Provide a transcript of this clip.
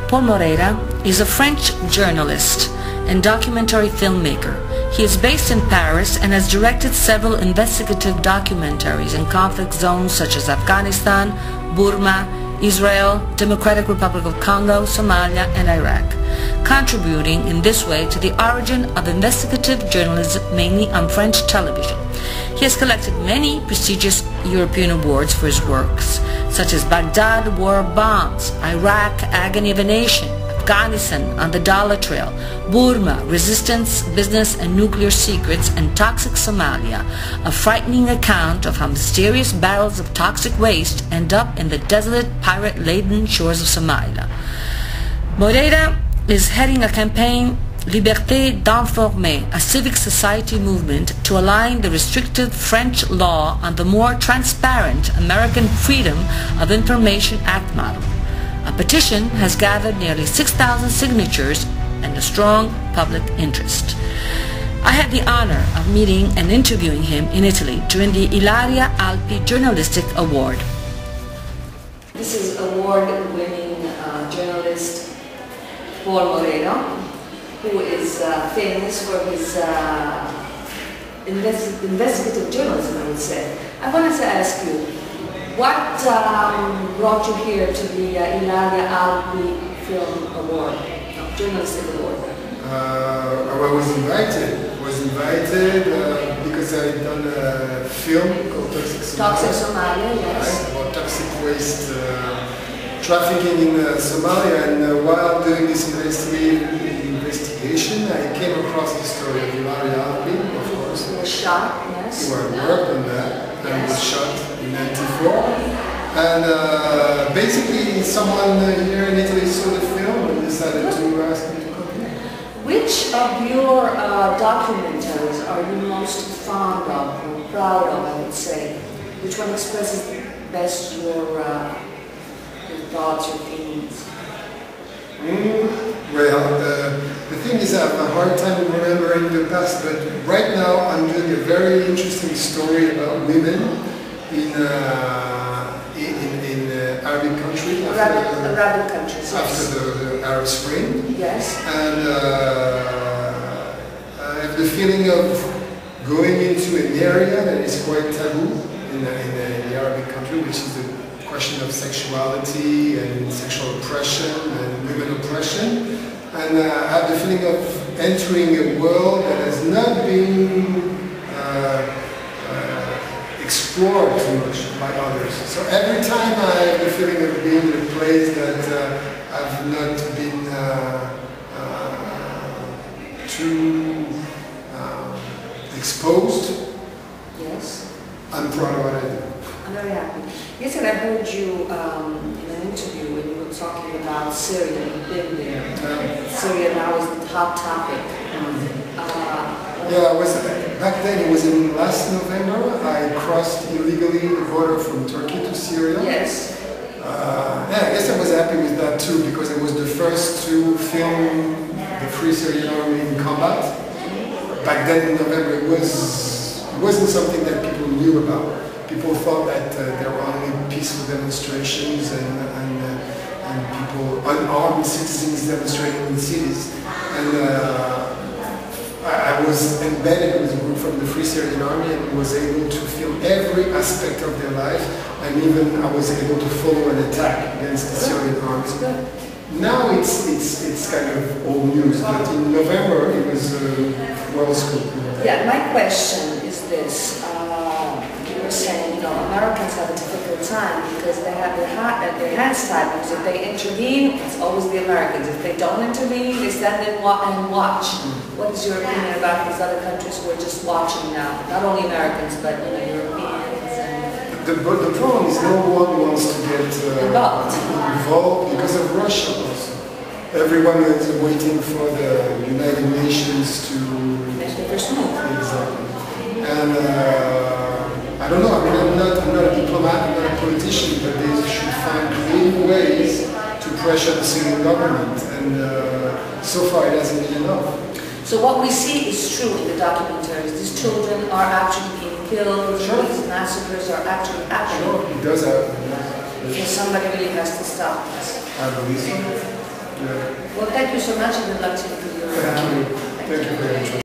Paul Moreira is a French journalist and documentary filmmaker. He is based in Paris and has directed several investigative documentaries in conflict zones such as Afghanistan, Burma, Israel, Democratic Republic of Congo, Somalia, and Iraq, contributing in this way to the origin of investigative journalism mainly on French television. He has collected many prestigious European awards for his works, such as Baghdad, War of Bombs, Iraq, Agony of a Nation, Afghanistan, On the Dollar Trail, Burma, Resistance, Business and Nuclear Secrets, and Toxic Somalia, a frightening account of how mysterious barrels of toxic waste end up in the desolate, pirate-laden shores of Somalia. Moreira is heading a campaign, Liberté d'Informer, a civic society movement to align the restrictive French law on the more transparent American Freedom of Information Act model. A petition has gathered nearly 6,000 signatures and a strong public interest. I had the honor of meeting and interviewing him in Italy during the Ilaria Alpi Journalistic Award. This is award-winning journalist Paul Moreira, who is famous for his investigative journalism, I would say. I wanted to ask you, what brought you here to the Ilaria Alpi Film Award, Journalistic Award? I was invited because I had done a film called Toxic Somalia. Toxic Somalia, yes. Right, about toxic waste trafficking in Somalia, and while doing this investigation, I came across the story of Annamaria Capicchioni, of course. You were shot, yes. I worked on that, and was shot in '94. And basically, someone here in Italy saw the film and decided to ask me to come here. Which of your documentaries are you most fond of, or proud of, I would say? Which one expresses best your thoughts, your feelings? Well, the thing is I have a hard time remembering the past, but right now I'm doing a very interesting story about women in Arabic countries. Arabic countries, yes. After the Arab Spring. Yes. And I have the feeling of going into an area that is quite taboo in the Arabic country, which is the question of sexuality and sexual oppression and women oppression, and I have the feeling of entering a world that has not been explored too much by others. So every time I have the feeling of being in a place that I've not been too exposed, yes, I'm proud of what I do. I'm very happy. Yes, and I heard you in an interview when you were talking about Syria. You've been there. Syria now is the top topic. Yeah, back then, it was in last November. I crossed illegally the border from Turkey to Syria. Yes. Yeah, I guess I was happy with that too, because it was the first to film the Free Syrian Army in combat. Back then in November, it wasn't something that people knew about. People thought that there were only peaceful demonstrations and people, unarmed citizens demonstrating in cities. And I was embedded with a group from the Free Syrian Army and was able to film every aspect of their life, and even I was able to follow an attack against the Syrian army. Now it's kind of old news, but in November it was well scoped. Yeah, my question is this. Saying, you know, Americans have a difficult time because they have their hands tied, because if they intervene, it's always the Americans. If they don't intervene, they stand and watch. What is your opinion about these other countries who are just watching now? Not only Americans, but Europeans. And the problem is no one wants to get involved because of Russia also. Everyone is waiting for the United Nations to make the first move. Exactly. And I don't know, I mean, I'm not a diplomat, I'm not a politician, but they should find creative ways to pressure the Syrian government, and so far it hasn't been enough. So what we see is true in the documentaries. These children are actually being killed, sure. These massacres are actually happening. Sure, it does happen. So somebody really has to stop this. I believe so. Yeah. Well, thank you so much and good luck to you. Thank you. Thank you very much.